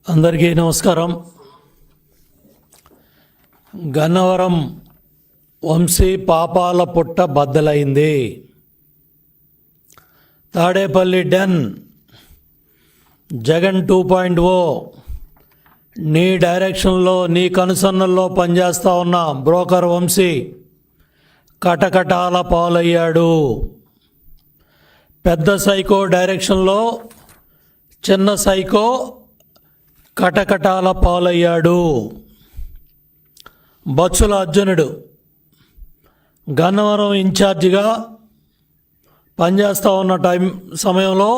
అందరికీ నమస్కారం. గన్నవరం వంశీ పాపాల పుట్ట బద్దలైంది. తాడేపల్లి డెన్ జగన్ 2.0 నీ డైరెక్షన్లో నీ కనుసన్నల్లో పనిచేస్తూ ఉన్న బ్రోకర్ వంశీ కటకటాల పాలయ్యాడు. పెద్ద సైకో డైరెక్షన్లో చిన్న సైకో కటకటాల పాలయ్యాడు. బచ్చుల అర్జునుడు గన్నవరం ఇన్ఛార్జిగా పనిచేస్తూ ఉన్న సమయంలో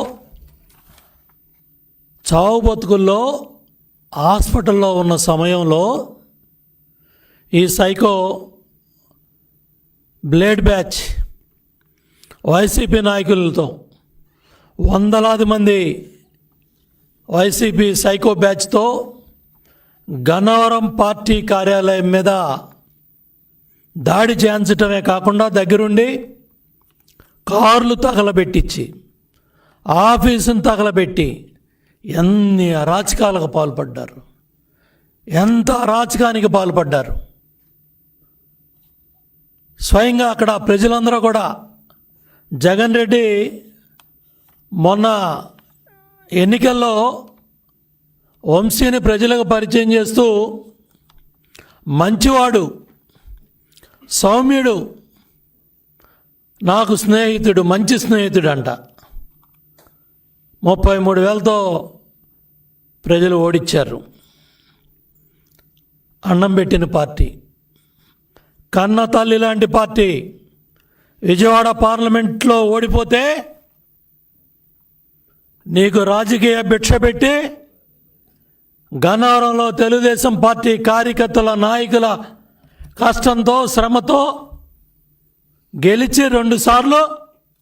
చావు బతుకుల్లో హాస్పిటల్లో ఉన్న సమయంలో ఈ సైకో బ్లేడ్ బ్యాచ్ వైసీపీ నాయకులతో వందలాది మంది వైసీపీ సైకో బ్యాచ్తో గన్నవరం పార్టీ కార్యాలయం మీద దాడి చేయించటమే కాకుండా దగ్గరుండి కార్లు తగలబెట్టించి ఆఫీసును తగలబెట్టి ఎన్ని అరాచకాలకు పాల్పడ్డారు, ఎంత అరాచకానికి పాల్పడ్డారు. స్వయంగా అక్కడ ప్రజలందరూ కూడా జగన్ రెడ్డి మొన్న ఎన్నికల్లో వంశీని ప్రజలకు పరిచయం చేస్తూ మంచివాడు, సౌమ్యుడు, నాకు స్నేహితుడు, మంచి స్నేహితుడు అంట 33,000తో ప్రజలు ఓడించారు. అన్నం పెట్టిన పార్టీ, కన్న తల్లి లాంటి పార్టీ విజయవాడ పార్లమెంట్లో ఓడిపోతే నీకు రాజకీయ భిక్ష పెట్టి గన్నవరంలో తెలుగుదేశం పార్టీ కార్యకర్తల నాయకుల కష్టంతో శ్రమతో గెలిచి 2 సార్లు